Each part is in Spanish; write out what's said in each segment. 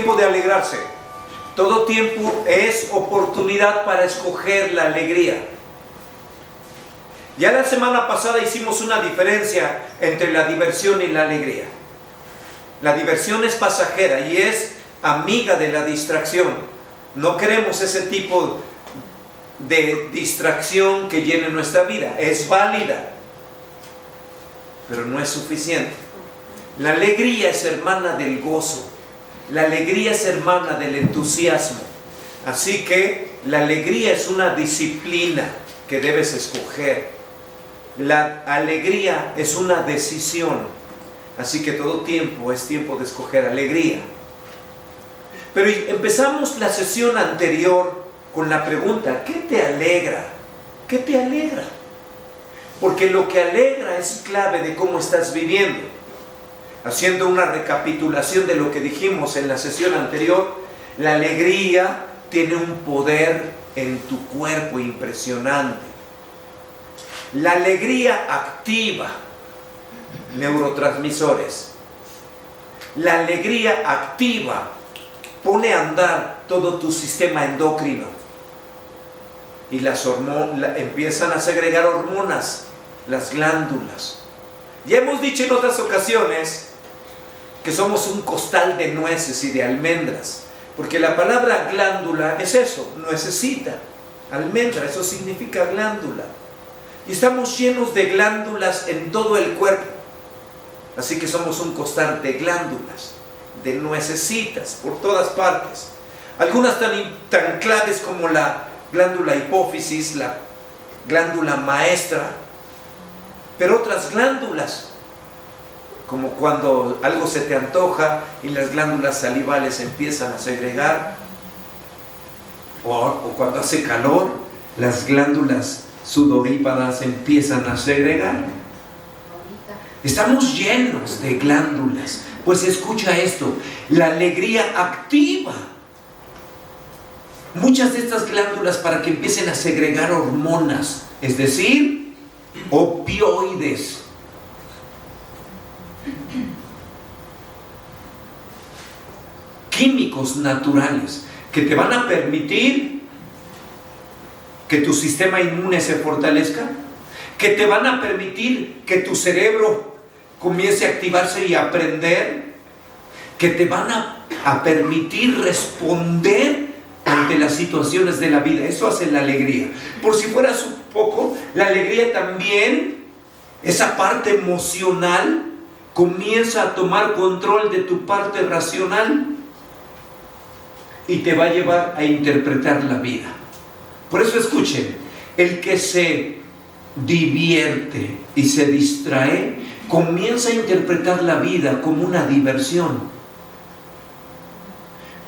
tiempo de alegrarse. Todo tiempo es oportunidad para escoger la alegría. Ya la semana pasada hicimos una diferencia entre la diversión y la alegría. La diversión es pasajera y es amiga de la distracción. No queremos ese tipo de distracción que llene nuestra vida. Es válida, pero no es suficiente. La alegría es hermana del gozo. La alegría es hermana del entusiasmo. Así que la alegría es una disciplina que debes escoger. La alegría es una decisión. Así que todo tiempo es tiempo de escoger alegría. Pero empezamos la sesión anterior con la pregunta: ¿qué te alegra? ¿Qué te alegra? Porque lo que alegra es clave de cómo estás viviendo. Haciendo una recapitulación de lo que dijimos en la sesión anterior, la alegría tiene un poder en tu cuerpo impresionante. La alegría activa neurotransmisores. La alegría activa, pone a andar todo tu sistema endocrino. Y las hormonas empiezan a segregar hormonas, las glándulas. Ya hemos dicho en otras ocasiones que somos un costal de nueces y de almendras, porque la palabra glándula es eso, nuececita, almendra, eso significa glándula. Y estamos llenos de glándulas en todo el cuerpo. Así que somos un costal de glándulas, de nuececitas por todas partes. Algunas tan claves como la glándula hipófisis, la glándula maestra, pero otras glándulas, como cuando algo se te antoja y las glándulas salivales empiezan a segregar, o cuando hace calor, las glándulas sudoríparas empiezan a segregar. Estamos llenos de glándulas. Pues escucha esto: la alegría activa muchas de estas glándulas para que empiecen a segregar hormonas, es decir, opioides. Químicos naturales que te van a permitir que tu sistema inmune se fortalezca, que te van a permitir que tu cerebro comience a activarse y a aprender, que te van a permitir responder ante las situaciones de la vida. Eso hace la alegría. Por si fueras un poco, la alegría también, esa parte emocional, comienza a tomar control de tu parte racional y te va a llevar a interpretar la vida. Por eso escuchen, el que se divierte y se distrae, comienza a interpretar la vida como una diversión,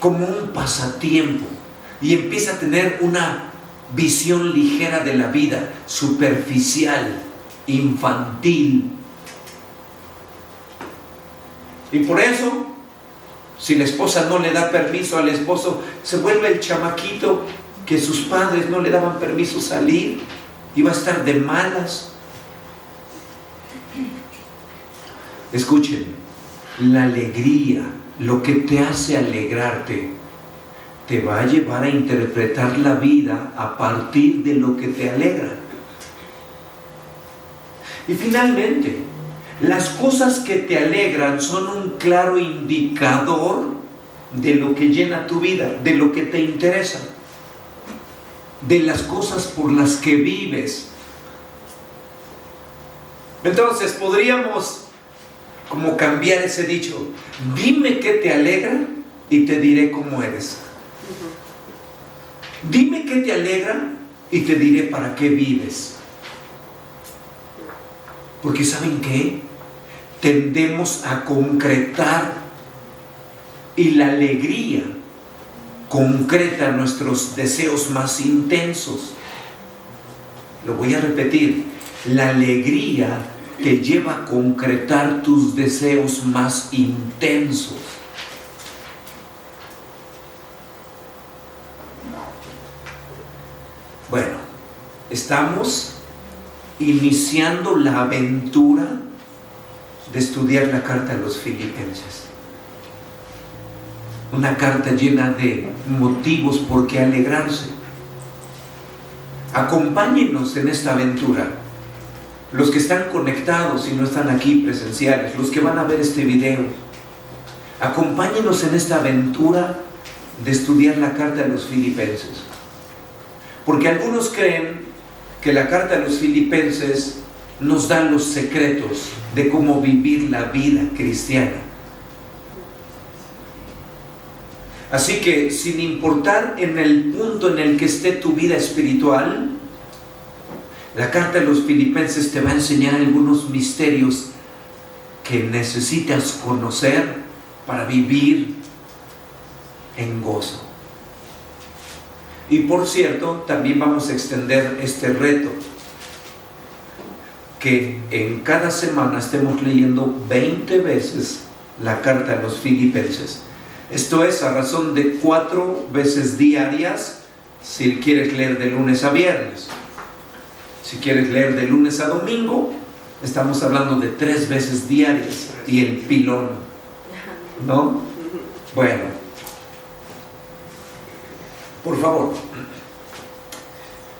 como un pasatiempo, y empieza a tener una visión ligera de la vida, superficial, infantil. Y por eso, si la esposa no le da permiso al esposo, se vuelve el chamaquito que sus padres no le daban permiso salir, y va a estar de malas. Escuchen, la alegría, lo que te hace alegrarte, te va a llevar a interpretar la vida a partir de lo que te alegra. Y finalmente, las cosas que te alegran son un claro indicador de lo que llena tu vida, de lo que te interesa, de las cosas por las que vives. Entonces podríamos como cambiar ese dicho: dime qué te alegra y te diré cómo eres. Dime qué te alegra y te diré para qué vives. Porque ¿saben qué? Tendemos a concretar, y la alegría concreta nuestros deseos más intensos. Lo voy a repetir: la alegría te lleva a concretar tus deseos más intensos. Bueno, estamos iniciando la aventura de estudiar la carta a los Filipenses. Una carta llena de motivos por qué alegrarse. Acompáñenos en esta aventura. Los que están conectados y no están aquí presenciales, los que van a ver este video, acompáñenos en esta aventura de estudiar la carta de los Filipenses. Porque algunos creen que la carta de los Filipenses nos da los secretos de cómo vivir la vida cristiana. Así que, sin importar en el punto en el que esté tu vida espiritual, la carta de los Filipenses te va a enseñar algunos misterios que necesitas conocer para vivir en gozo. Y por cierto, también vamos a extender este reto, que en cada semana estemos leyendo 20 veces la carta de los Filipenses. Esto es a razón de 4 veces diarias si quieres leer de lunes a viernes. Si quieres leer de lunes a domingo, estamos hablando de 3 veces diarias y el pilón, ¿no? Bueno, por favor,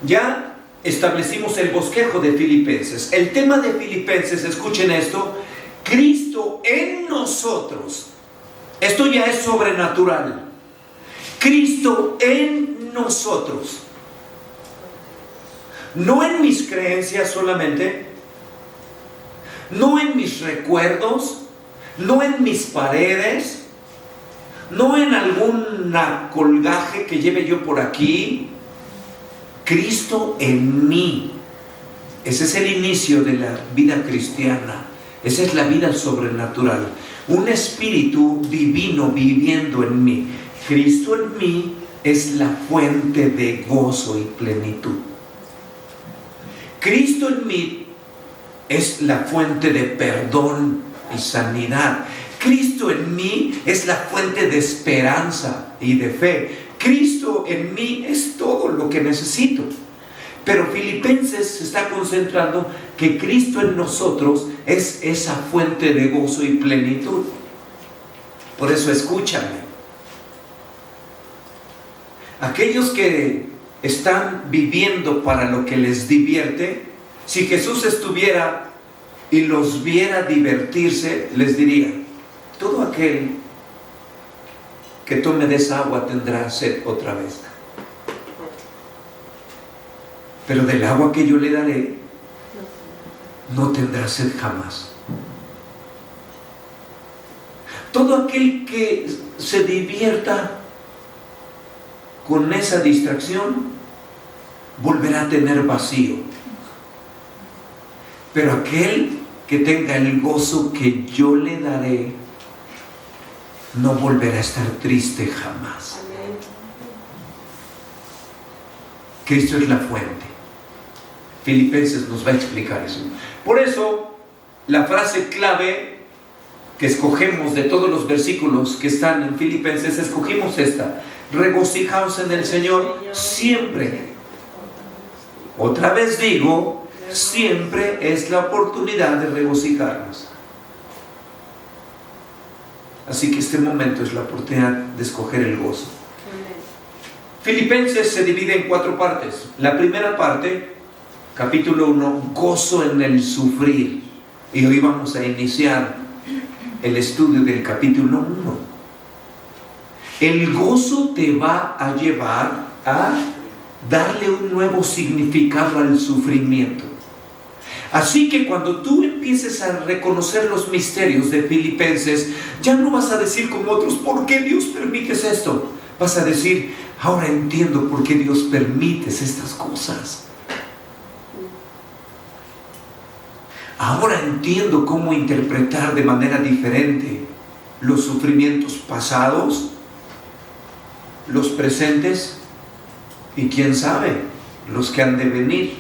ya establecimos el bosquejo de Filipenses. El tema de Filipenses, escuchen esto: Cristo en nosotros. Esto ya es sobrenatural. Cristo en nosotros. No en mis creencias solamente, no en mis recuerdos, no en mis paredes, no en alguna colgaje que lleve yo por aquí. Cristo en mí. Ese es el inicio de la vida cristiana. Esa es la vida sobrenatural. Un espíritu divino viviendo en mí. Cristo en mí es la fuente de gozo y plenitud. Cristo en mí es la fuente de perdón y sanidad. Cristo en mí es la fuente de esperanza y de fe. Cristo en mí es todo lo que necesito. Pero Filipenses se está concentrando que Cristo en nosotros es esa fuente de gozo y plenitud. Por eso escúchame. Aquellos que están viviendo para lo que les divierte, si Jesús estuviera y los viera divertirse, les diría: todo aquel que tome de esa agua tendrá sed otra vez. Pero del agua que yo le daré, no tendrá sed jamás. Todo aquel que se divierta con esa distracción, volverá a tener vacío. Pero aquel que tenga el gozo que yo le daré, no volverá a estar triste jamás. Cristo es la fuente. Filipenses nos va a explicar eso. Por eso, la frase clave que escogemos de todos los versículos que están en Filipenses, escogimos esta: regocijaos en el Señor siempre. Otra vez digo, siempre es la oportunidad de regocijarnos. Así que este momento es la oportunidad de escoger el gozo. Filipenses se divide en 4 partes. La primera parte, capítulo 1, gozo en el sufrir. Y hoy vamos a iniciar el estudio del capítulo 1. El gozo te va a llevar a darle un nuevo significado al sufrimiento. Así que cuando tú empieces a reconocer los misterios de Filipenses, ya no vas a decir como otros: ¿por qué Dios permites esto? Vas a decir: ahora entiendo por qué Dios permites estas cosas. Ahora entiendo cómo interpretar de manera diferente los sufrimientos pasados, los presentes y quién sabe, los que han de venir.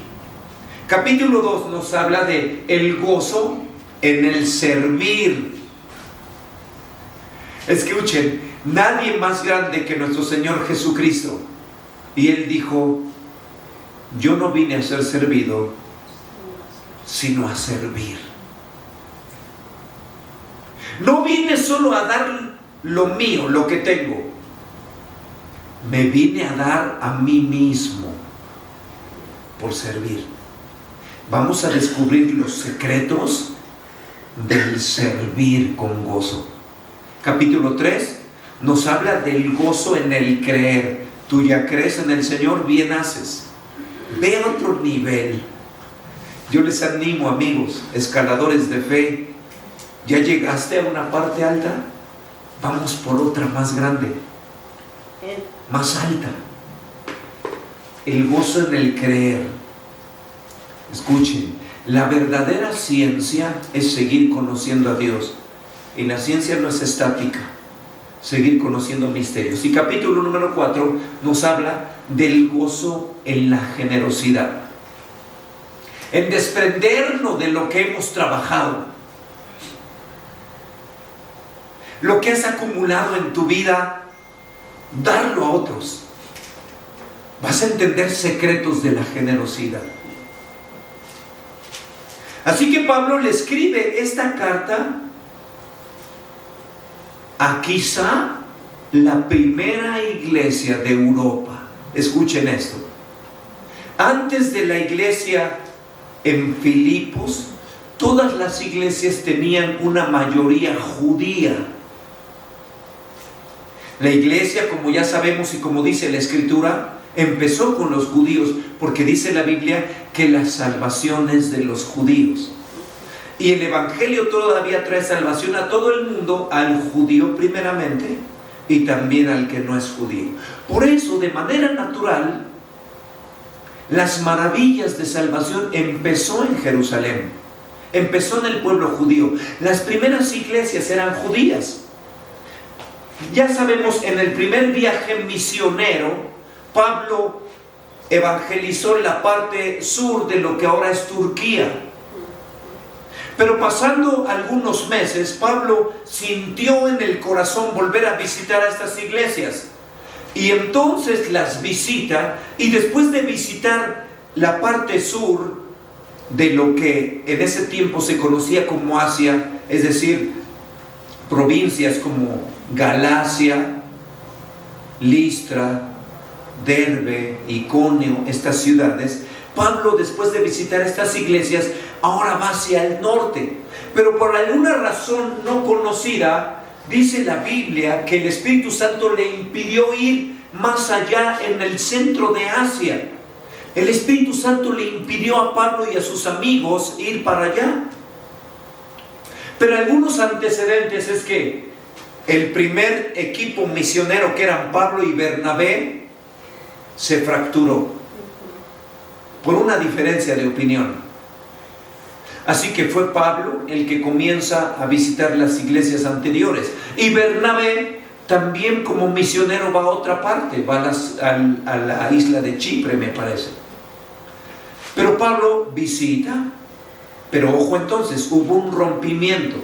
Capítulo 2 nos habla de el gozo en el servir. Escuchen, nadie más grande que nuestro Señor Jesucristo. Y Él dijo: yo no vine a ser servido, sino a servir. No vine solo a dar lo mío, lo que tengo, me vine a dar a mí mismo por servir. Vamos a descubrir los secretos del servir con gozo. Capítulo 3 nos habla del gozo en el creer. Tú ya crees en el Señor, bien haces. Ve a otro nivel. Yo les animo, amigos, escaladores de fe. ¿Ya llegaste a una parte alta? Vamos por otra más grande, más alta. El gozo en el creer. Escuchen, la verdadera ciencia es seguir conociendo a Dios. Y la ciencia no es estática, seguir conociendo misterios. Y capítulo número 4 nos habla del gozo en la generosidad, en desprendernos de lo que hemos trabajado, lo que has acumulado en tu vida, darlo a otros. Vas a entender secretos de la generosidad. Así que Pablo le escribe esta carta a quizá la primera iglesia de Europa. Escuchen esto. Antes de la iglesia en Filipos, todas las iglesias tenían una mayoría judía. La iglesia, como ya sabemos y como dice la Escritura, empezó con los judíos, porque dice la Biblia que la salvación es de los judíos. Y el Evangelio todavía trae salvación a todo el mundo, al judío primeramente y también al que no es judío. Por eso, de manera natural, las maravillas de salvación empezó en Jerusalén, empezó en el pueblo judío. Las primeras iglesias eran judías. Ya sabemos, en el primer viaje misionero, Pablo evangelizó la parte sur de lo que ahora es Turquía. Pero pasando algunos meses, Pablo sintió en el corazón volver a visitar a estas iglesias. Y entonces las visita, y después de visitar la parte sur de lo que en ese tiempo se conocía como Asia, es decir, provincias como Galacia, Listra, Derbe, Iconio, estas ciudades, Pablo, después de visitar estas iglesias, ahora va hacia el norte. Pero por alguna razón no conocida, dice la Biblia que el Espíritu Santo le impidió ir más allá en el centro de Asia. El Espíritu Santo le impidió a Pablo y a sus amigos ir para allá. Pero algunos antecedentes es que el primer equipo misionero, que eran Pablo y Bernabé, se fracturó por una diferencia de opinión. Así que fue Pablo el que comienza a visitar las iglesias anteriores. Y Bernabé también como misionero va a otra parte, va a la isla de Chipre, me parece. Pero Pablo visita, pero ojo entonces, hubo un rompimiento.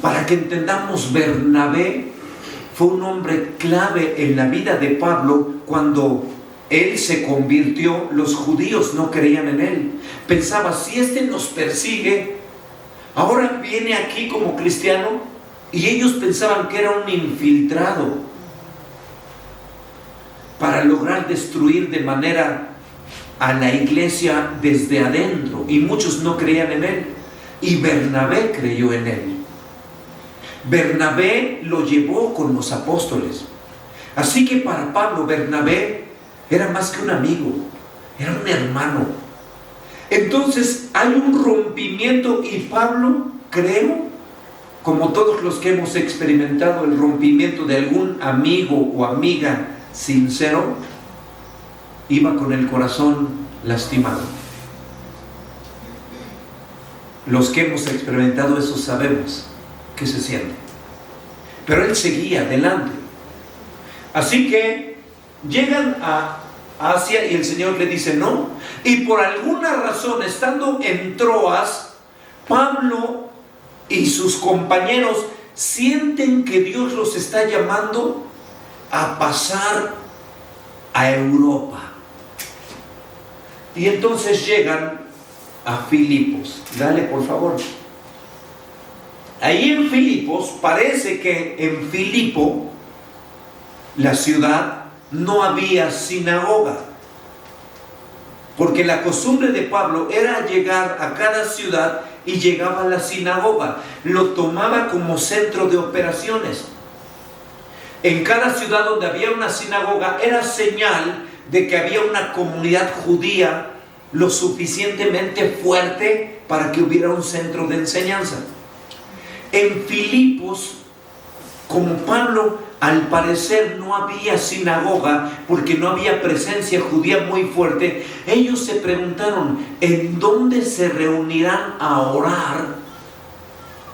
Para que entendamos, Bernabé fue un hombre clave en la vida de Pablo. Cuando él se convirtió, los judíos no creían en él. Pensaba, si este nos persigue, ahora viene aquí como cristiano, y ellos pensaban que era un infiltrado para lograr destruir de manera a la iglesia desde adentro, y muchos no creían en él, y Bernabé creyó en él. Bernabé lo llevó con los apóstoles. Así que para Pablo, Bernabé era más que un amigo, era un hermano. Entonces hay un rompimiento, y Pablo, creo, como todos los que hemos experimentado el rompimiento de algún amigo o amiga sincero, iba con el corazón lastimado. Los que hemos experimentado eso sabemos qué se siente. Pero él seguía adelante. Así que llegan a Asia y el Señor le dice no. Y por alguna razón, estando en Troas, Pablo y sus compañeros sienten que Dios los está llamando a pasar a Europa. Y entonces llegan a Filipos. Dale, por favor. ahí en Filipos, parece que en Filipo, la ciudad, no había sinagoga. Porque la costumbre de Pablo era llegar a cada ciudad y llegaba a la sinagoga. Lo tomaba como centro de operaciones. En cada ciudad donde había una sinagoga era señal de que había una comunidad judía lo suficientemente fuerte para que hubiera un centro de enseñanza. En Filipos, como Pablo, al parecer no había sinagoga porque no había presencia judía muy fuerte, ellos se preguntaron, ¿en dónde se reunirán a orar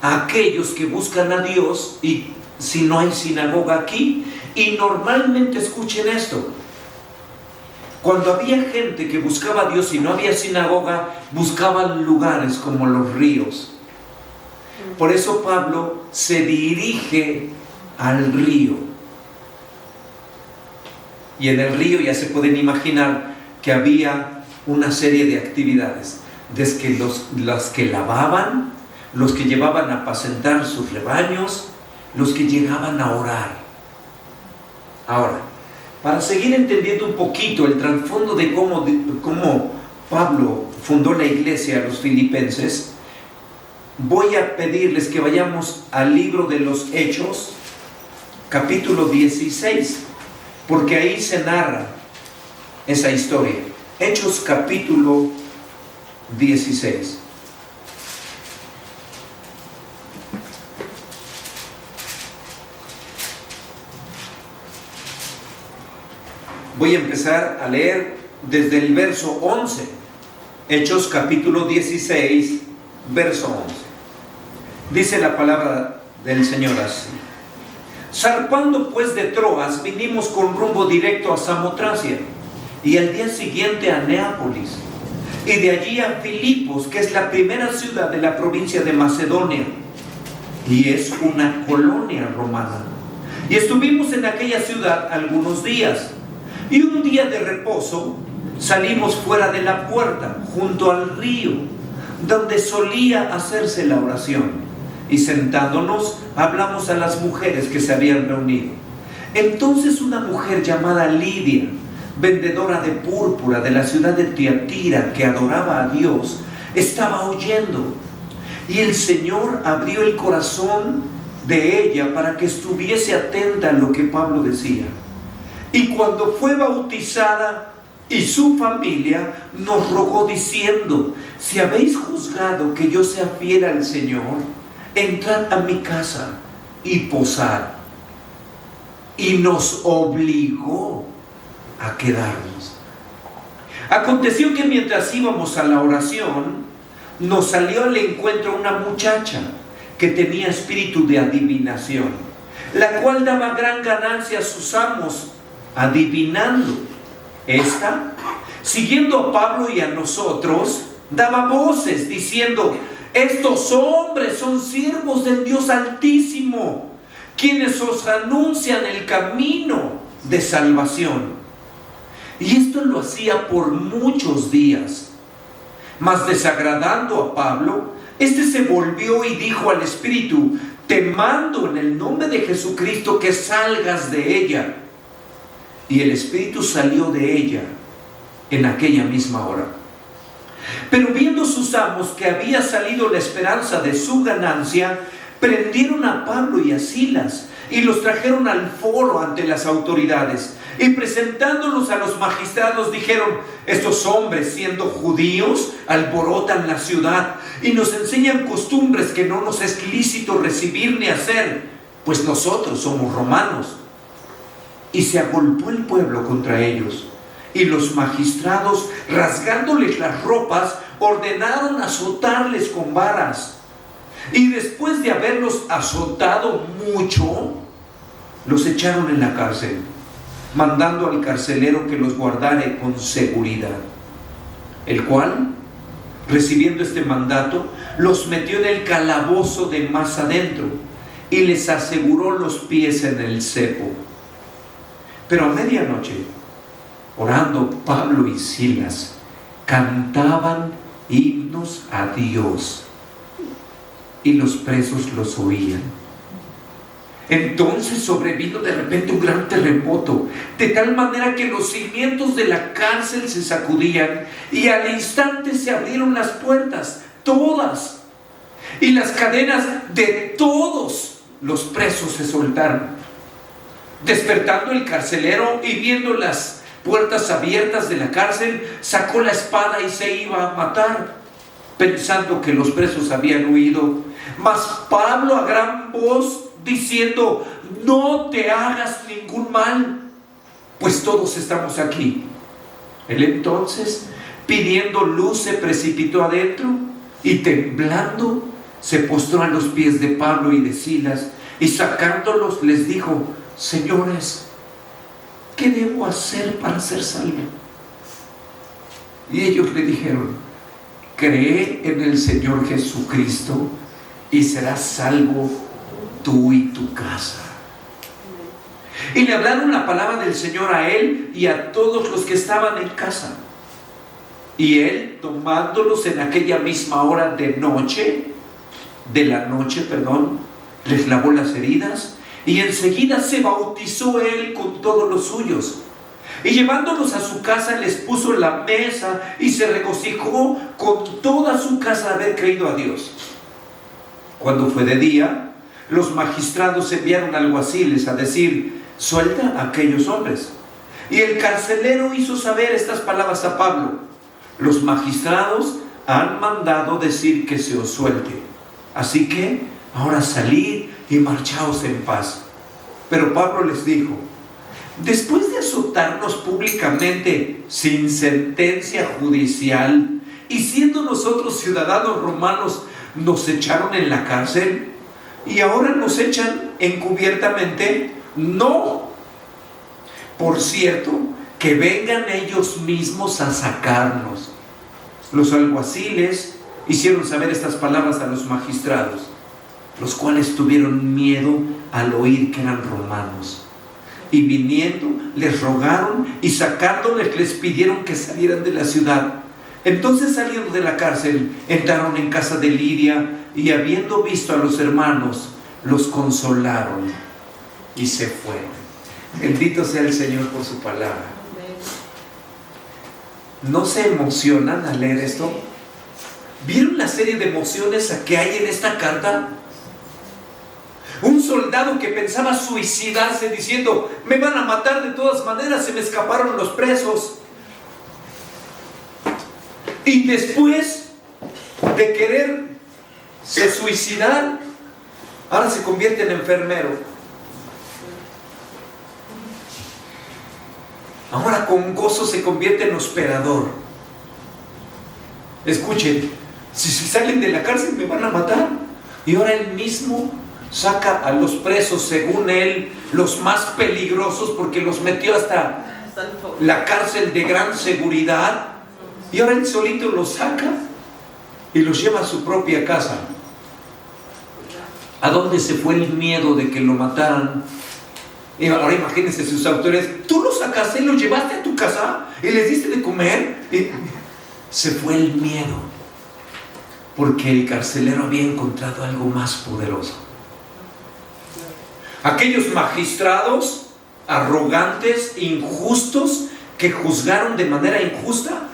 a aquellos que buscan a Dios y si no hay sinagoga aquí? Y normalmente, escuchen esto, cuando había gente que buscaba a Dios y no había sinagoga, buscaban lugares como los ríos. Por eso Pablo se dirige al río. Y en el río ya se pueden imaginar que había una serie de actividades. Desde los que lavaban, los que llevaban a apacentar sus rebaños, los que llegaban a orar. Ahora, para seguir entendiendo un poquito el trasfondo de cómo Pablo fundó la iglesia a los filipenses, voy a pedirles que vayamos al libro de los Hechos, capítulo 16, porque ahí se narra esa historia. Hechos capítulo 16. Voy a empezar a leer desde el verso 11. Hechos capítulo 16, verso 11. Dice la palabra del Señor así: zarpando pues de Troas, vinimos con rumbo directo a Samotracia, y al día siguiente a Neápolis, y de allí a Filipos, que es la primera ciudad de la provincia de Macedonia, y es una colonia romana. Y estuvimos en aquella ciudad algunos días, y un día de reposo salimos fuera de la puerta, junto al río, donde solía hacerse la oración. Y sentándonos, hablamos a las mujeres que se habían reunido. Entonces una mujer llamada Lidia, vendedora de púrpura de la ciudad de Tiatira, que adoraba a Dios, estaba oyendo. Y el Señor abrió el corazón de ella para que estuviese atenta a lo que Pablo decía. Y cuando fue bautizada y su familia, nos rogó diciendo: si habéis juzgado que yo sea fiel al Señor, entrad a mi casa y posad. Y nos obligó a quedarnos. Aconteció que mientras íbamos a la oración, nos salió al encuentro una muchacha que tenía espíritu de adivinación, la cual daba gran ganancia a sus amos adivinando. Esta, siguiendo a Pablo y a nosotros, daba voces diciendo: estos hombres son siervos del Dios Altísimo, quienes os anuncian el camino de salvación. Y esto lo hacía por muchos días. Mas desagradando a Pablo, este se volvió y dijo al espíritu: te mando en el nombre de Jesucristo que salgas de ella. Y el espíritu salió de ella en aquella misma hora. Pero viendo sus amos que había salido la esperanza de su ganancia, prendieron a Pablo y a Silas y los trajeron al foro ante las autoridades. Y presentándolos a los magistrados dijeron: estos hombres, siendo judíos, alborotan la ciudad y nos enseñan costumbres que no nos es lícito recibir ni hacer, pues nosotros somos romanos. Y se agolpó el pueblo contra ellos. Y los magistrados, rasgándoles las ropas, ordenaron azotarles con varas. Y después de haberlos azotado mucho, los echaron en la cárcel, mandando al carcelero que los guardare con seguridad. El cual, recibiendo este mandato, los metió en el calabozo de más adentro y les aseguró los pies en el cepo. Pero a medianoche, orando Pablo y Silas, cantaban himnos a Dios y los presos los oían. Entonces sobrevino de repente un gran terremoto, de tal manera que los cimientos de la cárcel se sacudían y al instante se abrieron las puertas, todas, y las cadenas de todos los presos se soltaron. Despertando el carcelero y viendo las puertas abiertas de la cárcel, sacó la espada y se iba a matar, pensando que los presos habían huido. Mas Pablo a gran voz diciendo: no te hagas ningún mal, pues todos estamos aquí. Él entonces, pidiendo luz, se precipitó adentro y temblando se postró a los pies de Pablo y de Silas, y sacándolos les dijo: señores, ¿qué debo hacer para ser salvo? Y ellos le dijeron: cree en el Señor Jesucristo y serás salvo tú y tu casa. Y le hablaron la palabra del Señor a él y a todos los que estaban en casa. Y él, tomándolos en aquella misma hora de la noche, les lavó las heridas, y enseguida se bautizó él con todos los suyos. Y llevándolos a su casa les puso la mesa y se regocijó con toda su casa de haber creído a Dios. Cuando fue de día, los magistrados enviaron alguaciles a decir: suelta a aquellos hombres. Y el carcelero hizo saber estas palabras a Pablo: los magistrados han mandado decir que se os suelte, así que ahora salid y marchaos en paz. Pero Pablo les dijo: después de azotarnos públicamente sin sentencia judicial y siendo nosotros ciudadanos romanos, nos echaron en la cárcel y ahora nos echan encubiertamente. No, por cierto, que vengan ellos mismos a sacarnos. Los alguaciles hicieron saber estas palabras a los magistrados, los cuales tuvieron miedo al oír que eran romanos. Y viniendo, les rogaron y sacándoles les pidieron que salieran de la ciudad. Entonces, saliendo de la cárcel, entraron en casa de Lidia y habiendo visto a los hermanos, los consolaron y se fueron. Bendito sea el Señor por su palabra. ¿No se emocionan al leer esto? ¿Vieron la serie de emociones que hay en esta carta? Un soldado que pensaba suicidarse diciendo: me van a matar de todas maneras, se me escaparon los presos. Y después de quererse suicidar, ahora se convierte en enfermero. Ahora con gozo se convierte en hospedador. Escuchen, si salen de la cárcel me van a matar. Y ahora él mismo saca a los presos, según él, los más peligrosos, porque los metió hasta la cárcel de gran seguridad. Y ahora él solito los saca y los lleva a su propia casa. ¿A dónde se fue el miedo de que lo mataran? Y ahora imagínense sus autores: tú los sacaste y los llevaste a tu casa y les diste de comer. Y se fue el miedo, porque el carcelero había encontrado algo más poderoso. Aquellos magistrados arrogantes, injustos, que juzgaron de manera injusta,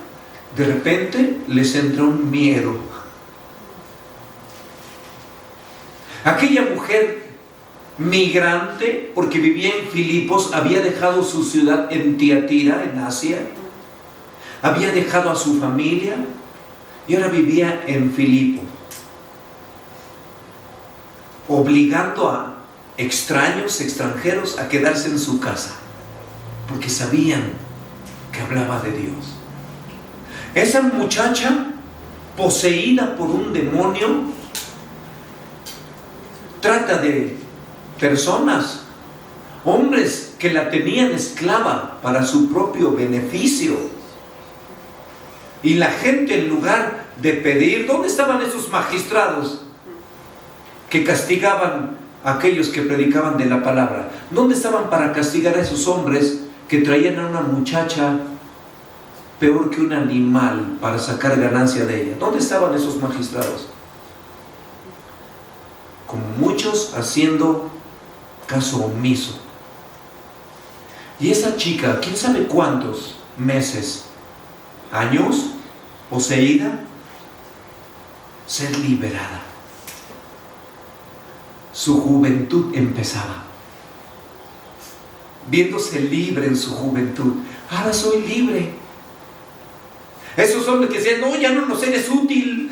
de repente les entró un miedo. Aquella mujer migrante, porque vivía en Filipos, había dejado su ciudad en Tiatira, en Asia, había dejado a su familia y ahora vivía en Filipo, obligando a extranjeros a quedarse en su casa, porque sabían que hablaba de Dios. Esa muchacha, poseída por un demonio, trata de personas, hombres que la tenían esclava para su propio beneficio. Y la gente, en lugar de pedir, ¿dónde estaban esos magistrados que castigaban a aquellos que predicaban de la palabra? ¿Dónde estaban para castigar a esos hombres que traían a una muchacha peor que un animal para sacar ganancia de ella? ¿Dónde estaban esos magistrados? como muchos haciendo caso omiso. Y esa chica, quién sabe cuántos meses, años, poseída, ser liberada. Su juventud empezaba, viéndose libre en su juventud. Ahora soy libre. Esos hombres que decían, no, ya no nos eres útil.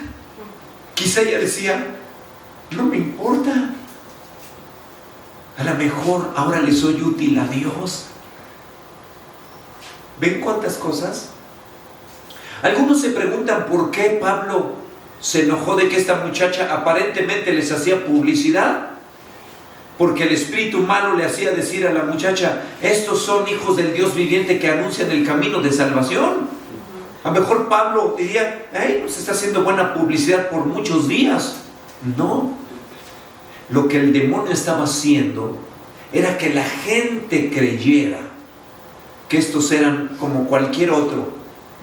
Quizá ella decía, no me importa. A lo mejor ahora le soy útil a Dios. ¿Ven cuántas cosas? Algunos se preguntan por qué Pablo se enojó de que esta muchacha aparentemente les hacía publicidad. Porque el espíritu malo le hacía decir a la muchacha, estos son hijos del Dios viviente que anuncian el camino de salvación. A lo mejor Pablo diría, nos está haciendo buena publicidad por muchos días. No. Lo que el demonio estaba haciendo era que la gente creyera que estos eran como cualquier otro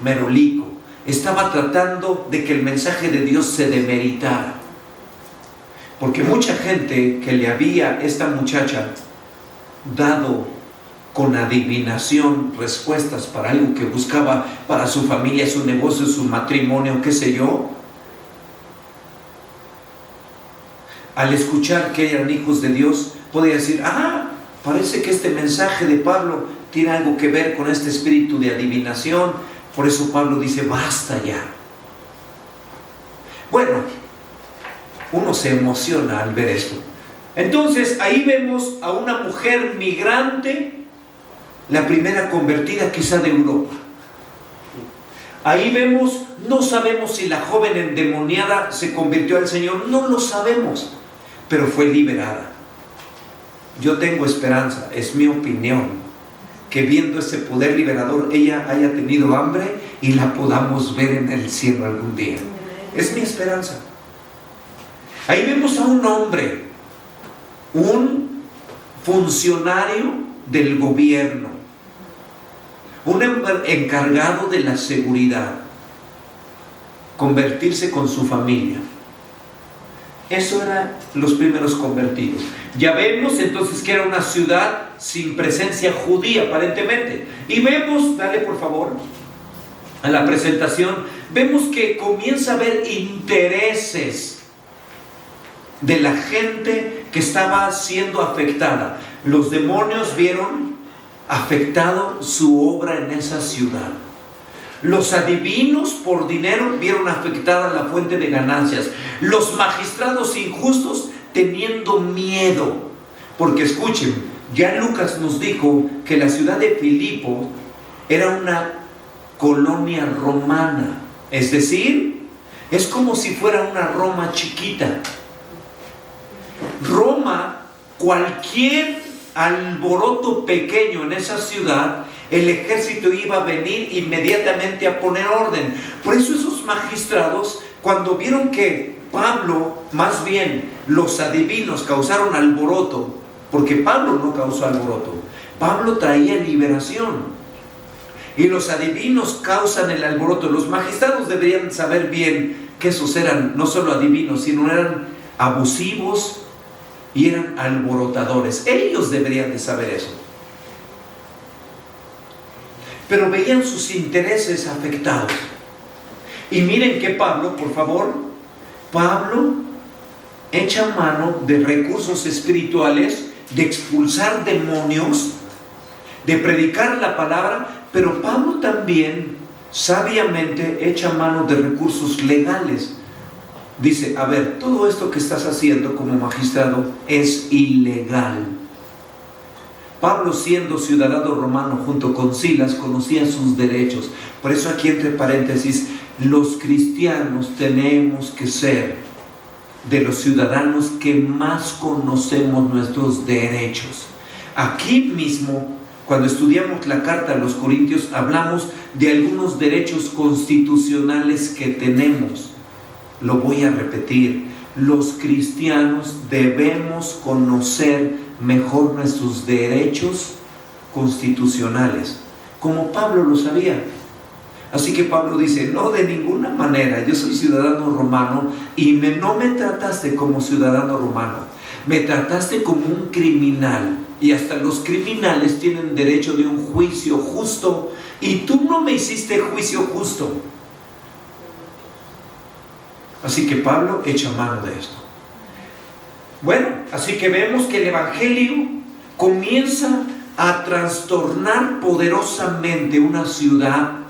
merolico. Estaba tratando de que el mensaje de Dios se demeritara. Porque mucha gente que le había esta muchacha dado con adivinación respuestas para algo que buscaba para su familia, su negocio, su matrimonio, qué sé yo, al escuchar que eran hijos de Dios, podía decir, parece que este mensaje de Pablo tiene algo que ver con este espíritu de adivinación. Por eso Pablo dice, basta ya. Bueno, uno se emociona al ver esto. Entonces ahí vemos a una mujer migrante, la primera convertida quizá de Europa. Ahí vemos, no sabemos si la joven endemoniada se convirtió al Señor, no lo sabemos, pero fue liberada. Yo tengo esperanza, es mi opinión, que viendo ese poder liberador ella haya tenido hambre y la podamos ver en el cielo algún día. Es mi esperanza. Ahí vemos a un hombre, un funcionario del gobierno, un encargado de la seguridad, convertirse con su familia. Eso eran los primeros convertidos. Ya vemos entonces que era una ciudad sin presencia judía aparentemente. Y vemos, dale por favor a la presentación, vemos que comienza a haber intereses de la gente que estaba siendo afectada. Los demonios vieron afectado su obra en esa ciudad. Los adivinos por dinero vieron afectada la fuente de ganancias. Los magistrados injustos teniendo miedo. Porque escuchen, ya Lucas nos dijo que la ciudad de Filipo era una colonia romana. Es decir, es como si fuera una Roma chiquita. Roma, cualquier alboroto pequeño en esa ciudad, el ejército iba a venir inmediatamente a poner orden. Por eso esos magistrados, cuando vieron que Pablo, más bien los adivinos causaron alboroto, porque Pablo no causó alboroto, Pablo traía liberación, y los adivinos causan el alboroto. Los magistrados deberían saber bien que esos eran no solo adivinos, sino eran abusivos y eran alborotadores. Ellos deberían de saber eso. Pero veían sus intereses afectados. Y miren que Pablo, por favor, Pablo echa mano de recursos espirituales, de expulsar demonios, de predicar la palabra, pero Pablo también sabiamente echa mano de recursos legales. Dice, a ver, todo esto que estás haciendo como magistrado es ilegal. Pablo, siendo ciudadano romano junto con Silas, conocía sus derechos. Por eso aquí entre paréntesis, los cristianos tenemos que ser de los ciudadanos que más conocemos nuestros derechos. Aquí mismo, cuando estudiamos la carta a los Corintios, hablamos de algunos derechos constitucionales que tenemos. Lo voy a repetir, los cristianos debemos conocer mejor nuestros derechos constitucionales, como Pablo lo sabía. Así que Pablo dice, no, de ninguna manera, yo soy ciudadano romano y no me trataste como ciudadano romano, me trataste como un criminal, y hasta los criminales tienen derecho de un juicio justo, y tú no me hiciste juicio justo. Así que Pablo echa mano de esto. Bueno, así que vemos que el evangelio comienza a trastornar poderosamente una ciudad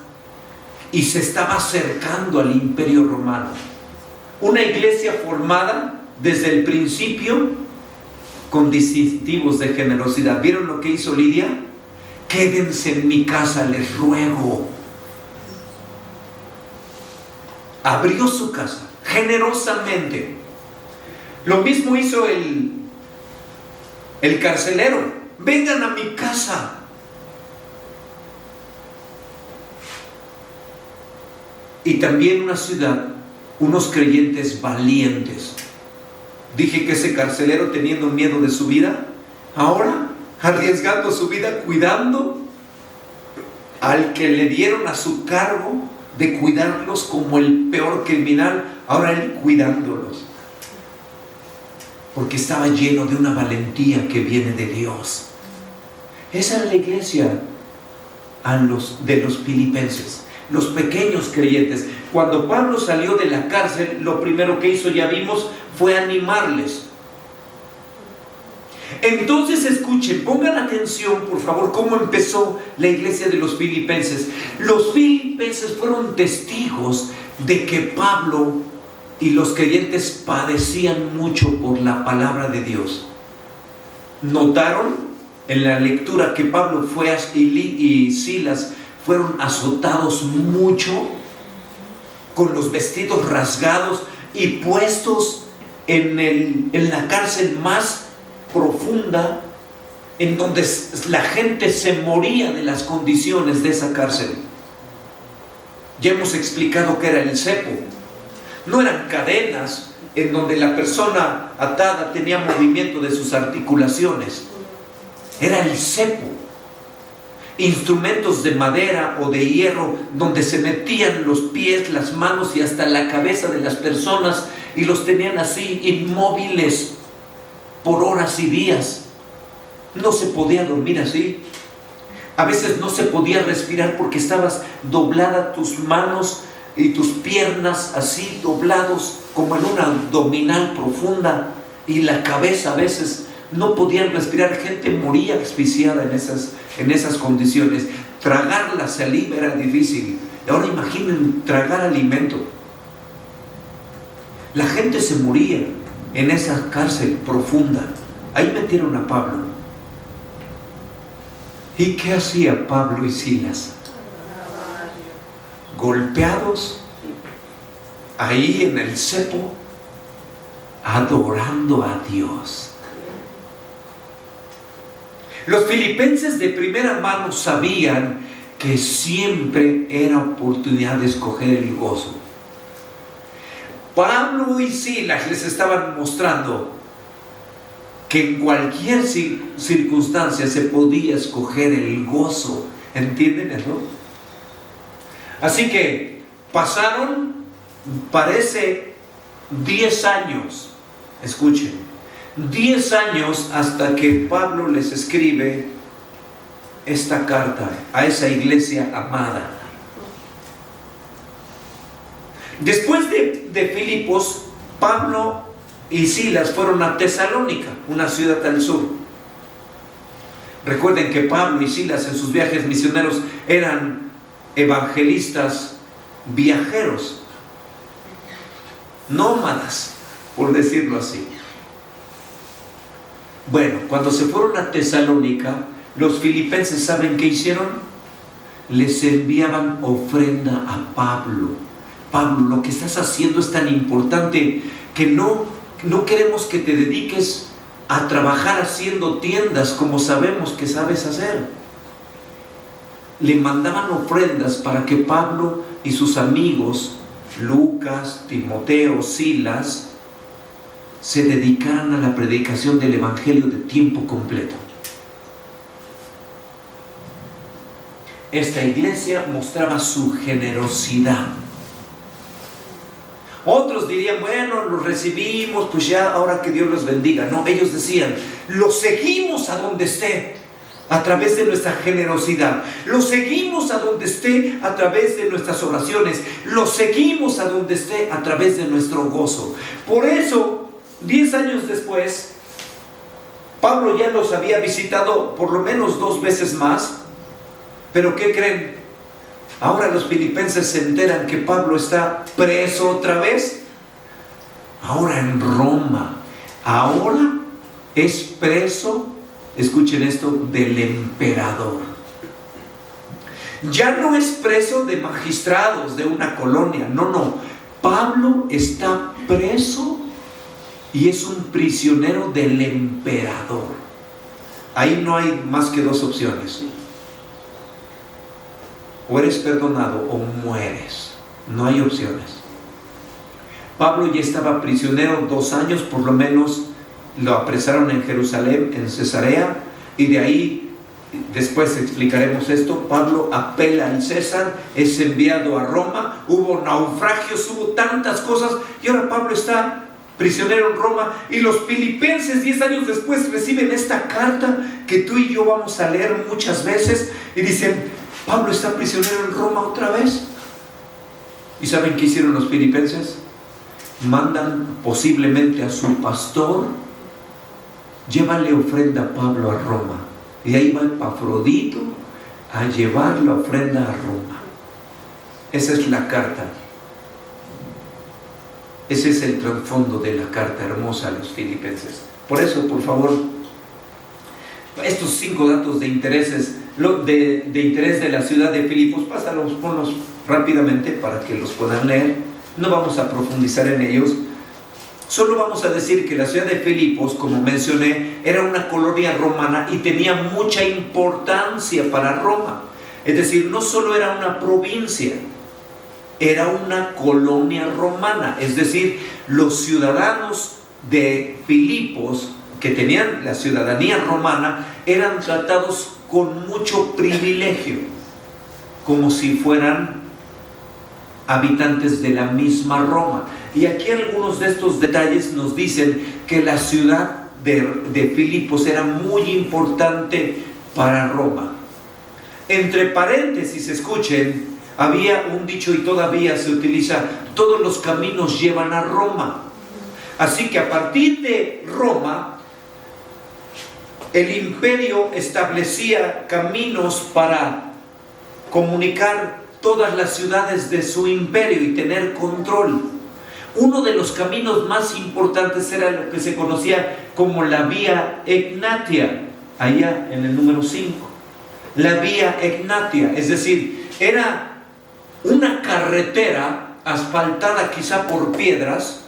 y se estaba acercando al imperio romano. Una iglesia formada desde el principio con distintivos de generosidad. ¿Vieron lo que hizo Lidia? Quédense en mi casa, les ruego. Abrió su casa generosamente. Lo mismo hizo el carcelero. Vengan a mi casa. Y también una ciudad, unos creyentes valientes. Dije que ese carcelero, teniendo miedo de su vida, ahora arriesgando su vida, cuidando al que le dieron a su cargo de cuidarlos como el peor criminal, ahora él cuidándolos, porque estaba lleno de una valentía que viene de Dios. Esa era la iglesia de los filipenses, los pequeños creyentes. Cuando Pablo salió de la cárcel, lo primero que hizo, ya vimos, fue animarles. Entonces escuchen, pongan atención por favor, cómo empezó la iglesia de los filipenses. Los filipenses fueron testigos de que Pablo y los creyentes padecían mucho por la palabra de Dios. Notaron en la lectura que Pablo y Silas fueron azotados mucho, con los vestidos rasgados y puestos en la cárcel más profunda, en donde la gente se moría de las condiciones de esa cárcel. Ya hemos explicado que era el cepo. No eran cadenas en donde la persona atada tenía movimiento de sus articulaciones. Era el cepo. Instrumentos de madera o de hierro donde se metían los pies, las manos y hasta la cabeza de las personas y los tenían así inmóviles por horas y días. No se podía dormir así. A veces no se podía respirar porque estabas doblada tus manos y tus piernas así doblados como en una abdominal profunda, y la cabeza a veces no podían respirar. Gente moría asfixiada en esas condiciones. Tragar la saliva era difícil. Ahora imaginen tragar alimento. La gente se moría en esa cárcel profunda. Ahí metieron a Pablo. ¿Y qué hacía Pablo y Silas? Golpeados ahí en el cepo, adorando a Dios. Los filipenses de primera mano sabían que siempre era oportunidad de escoger el gozo. Pablo y Silas les estaban mostrando que en cualquier circunstancia se podía escoger el gozo. ¿Entienden eso? Así que pasaron, parece, 10 años. Escuchen, 10 años hasta que Pablo les escribe esta carta a esa iglesia amada. Después de Filipos, Pablo y Silas fueron a Tesalónica, una ciudad al sur. Recuerden que Pablo y Silas en sus viajes misioneros eran evangelistas viajeros, nómadas, por decirlo así. Bueno, cuando se fueron a Tesalónica, los filipenses, ¿saben qué hicieron? Les enviaban ofrenda a Pablo. Pablo, lo que estás haciendo es tan importante que no queremos que te dediques a trabajar haciendo tiendas como sabemos que sabes hacer. Le mandaban ofrendas para que Pablo y sus amigos, Lucas, Timoteo, Silas, se dedicaran a la predicación del evangelio de tiempo completo. esta iglesia mostraba su generosidad. Otros dirían, bueno, los recibimos, pues ya, ahora que Dios los bendiga. No, ellos decían, lo seguimos a donde esté, a través de nuestra generosidad. Lo seguimos a donde esté, a través de nuestras oraciones. Lo seguimos a donde esté, a través de nuestro gozo. Por eso, 10 años después, Pablo ya los había visitado por lo menos 2 veces más. Pero ¿qué creen? Ahora los filipenses se enteran que Pablo está preso otra vez. Ahora en Roma. Ahora es preso, escuchen esto, del emperador. Ya no es preso de magistrados de una colonia. No. Pablo está preso y es un prisionero del emperador. Ahí no hay más que 2 opciones. O eres perdonado o mueres. No hay opciones. Pablo ya estaba prisionero 2 años, por lo menos. Lo apresaron en Jerusalén, en Cesarea, y de ahí, después explicaremos esto, Pablo apela al César, es enviado a Roma, hubo naufragios, hubo tantas cosas, y ahora Pablo está prisionero en Roma, y los filipenses 10 años después reciben esta carta que tú y yo vamos a leer muchas veces, y dicen, Pablo está prisionero en Roma otra vez. ¿Y saben qué hicieron los filipenses? Mandan posiblemente a su pastor, llévale ofrenda a Pablo a Roma. Y ahí va Epafrodito a llevar la ofrenda a Roma. Esa es la carta. Ese es el trasfondo de la carta hermosa a los filipenses. Por eso, por favor, estos 5 datos de intereses, de interés de la ciudad de Filipos, pásalos, ponlos rápidamente para que los puedan leer. No vamos a profundizar en ellos. Solo vamos a decir que la ciudad de Filipos, como mencioné, era una colonia romana y tenía mucha importancia para Roma. Es decir, no solo era una provincia, era una colonia romana. Es decir, los ciudadanos de Filipos, que tenían la ciudadanía romana, eran tratados con mucho privilegio, como si fueran habitantes de la misma Roma. Y aquí algunos de estos detalles nos dicen que la ciudad de Filipos era muy importante para Roma. Entre paréntesis, escuchen, había un dicho y todavía se utiliza: todos los caminos llevan a Roma. Así que a partir de Roma, el imperio establecía caminos para comunicar todas las ciudades de su imperio y tener control. Uno de los caminos más importantes era lo que se conocía como la Vía Egnatia, allá en el número 5. La Vía Egnatia, es decir, era una carretera asfaltada quizá por piedras,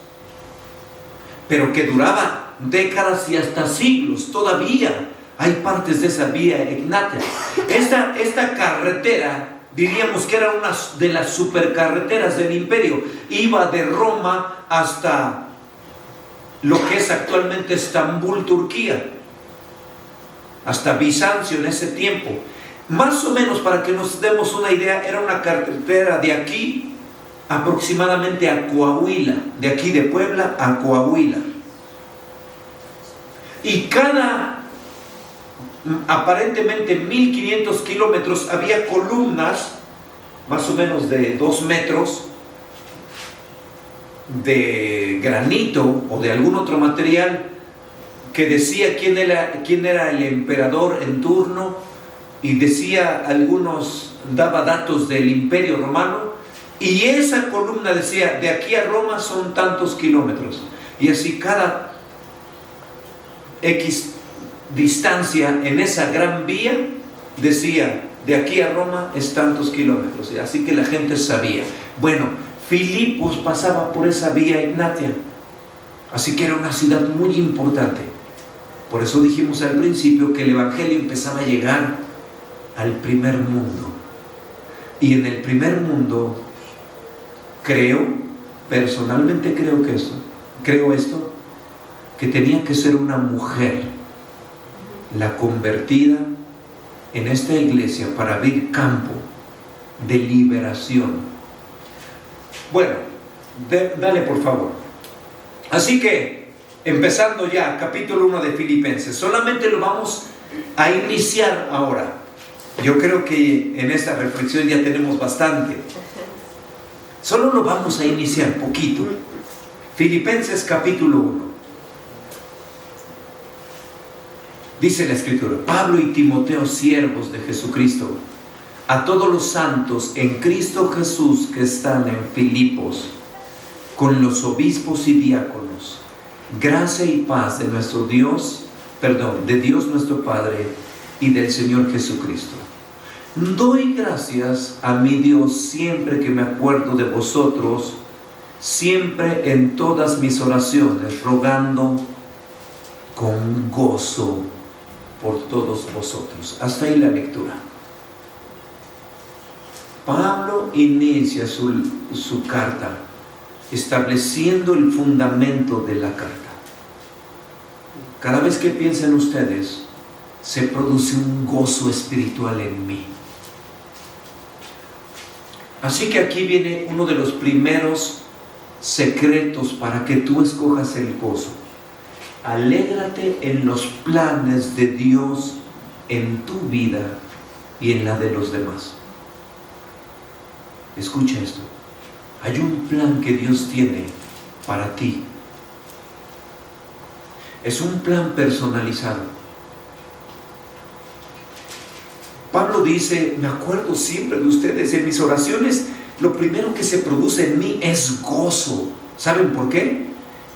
pero que duraba décadas y hasta siglos. Todavía hay partes de esa Vía Egnatia. Esta carretera, diríamos que era una de las supercarreteras del imperio. Iba de Roma hasta lo que es actualmente Estambul, Turquía, hasta Bizancio en ese tiempo. Más o menos, para que nos demos una idea, era una carretera de aquí aproximadamente a Coahuila, de aquí de Puebla a Coahuila. Y cada aparentemente 1500 kilómetros había columnas más o menos de 2 metros de granito o de algún otro material que decía quién era el emperador en turno, y decía daba datos del imperio romano, y esa columna decía: de aquí a Roma son tantos kilómetros, y así cada X distancia en esa gran vía decía: de aquí a Roma es tantos kilómetros. Así que la gente sabía. Bueno, Filipos pasaba por esa Vía Egnatia, así que era una ciudad muy importante. Por eso dijimos al principio que el evangelio empezaba a llegar al primer mundo. Y en el primer mundo, personalmente creo esto, que tenía que ser una mujer la convertida en esta iglesia para abrir campo de liberación. Bueno, dale por favor. Así que, empezando ya, capítulo 1 de Filipenses, solamente lo vamos a iniciar ahora. Yo creo que en esta reflexión ya tenemos bastante. Solo lo vamos a iniciar poquito. Filipenses capítulo 1. Dice la Escritura: Pablo y Timoteo, siervos de Jesucristo, a todos los santos en Cristo Jesús que están en Filipos, con los obispos y diáconos, gracia y paz de de Dios nuestro Padre y del Señor Jesucristo. Doy gracias a mi Dios siempre que me acuerdo de vosotros, siempre en todas mis oraciones, rogando con gozo por todos vosotros. Hasta ahí la lectura. Pablo inicia su carta estableciendo el fundamento de la carta. Cada vez que piensen ustedes, se produce un gozo espiritual en mí. Así que aquí viene uno de los primeros secretos para que tú escojas el gozo. Alégrate en los planes de Dios en tu vida y en la de los demás. Escucha esto. Hay un plan que Dios tiene para ti. Es un plan personalizado. Pablo dice: me acuerdo siempre de ustedes en mis oraciones. Lo primero que se produce en mí es gozo. ¿Saben por qué?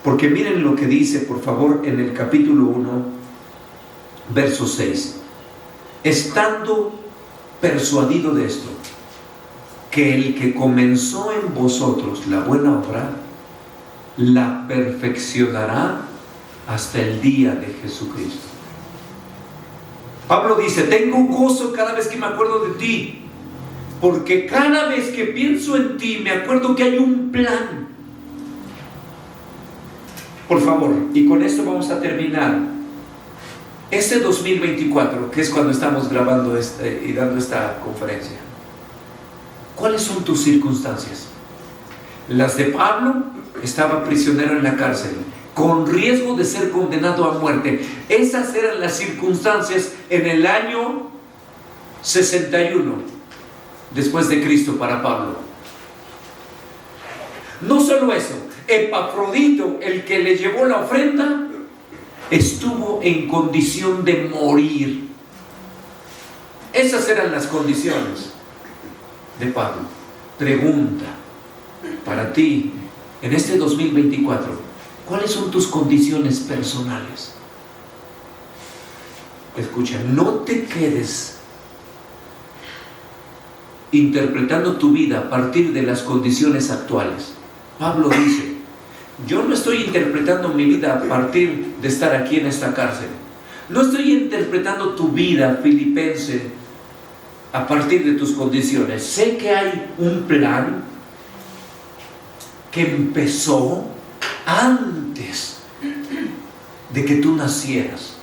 Porque miren lo que dice, por favor, en el capítulo 1, verso 6. Estando persuadido de esto, que el que comenzó en vosotros la buena obra, la perfeccionará hasta el día de Jesucristo. Pablo dice: tengo gozo cada vez que me acuerdo de ti, porque cada vez que pienso en ti me acuerdo que hay un plan. Por favor, y con esto vamos a terminar. Este 2024, que es cuando estamos grabando y dando esta conferencia, ¿cuáles son tus circunstancias? Las de Pablo: estaba prisionero en la cárcel, con riesgo de ser condenado a muerte. Esas eran las circunstancias en el año 61 después de Cristo para Pablo. No solo eso, Epafrodito, el que le llevó la ofrenda, estuvo en condición de morir. Esas eran las condiciones de Pablo. Pregunta para ti en este 2024: ¿cuáles son tus condiciones personales? Escucha, no te quedes interpretando tu vida a partir de las condiciones actuales. Pablo dice: yo no estoy interpretando mi vida a partir de estar aquí en esta cárcel. No estoy interpretando tu vida, filipense, a partir de tus condiciones. Sé que hay un plan que empezó antes de que tú nacieras.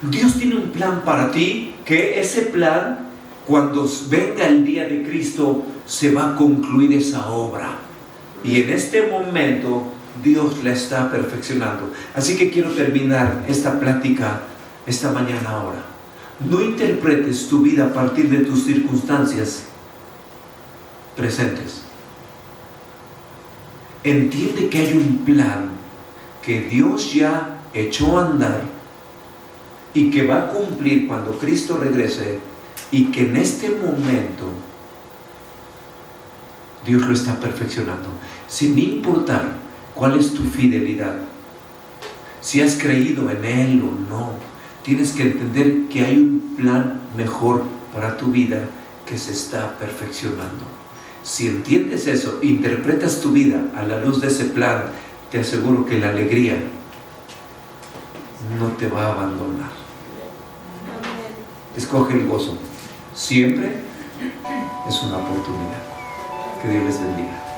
Dios tiene un plan para ti, que ese plan, cuando venga el día de Cristo, se va a concluir esa obra. Y en este momento Dios la está perfeccionando. Así que quiero terminar esta plática esta mañana ahora. No interpretes tu vida a partir de tus circunstancias presentes. Entiende que hay un plan que Dios ya echó a andar y que va a cumplir cuando Cristo regrese, y que en este momento Dios lo está perfeccionando, sin importar cuál es tu fidelidad, si has creído en Él o no. Tienes que entender que hay un plan mejor para tu vida que se está perfeccionando. Si entiendes eso, interpretas tu vida a la luz de ese plan, te aseguro que la alegría no te va a abandonar. Escoge el gozo. Siempre es una oportunidad. Que Dios les bendiga.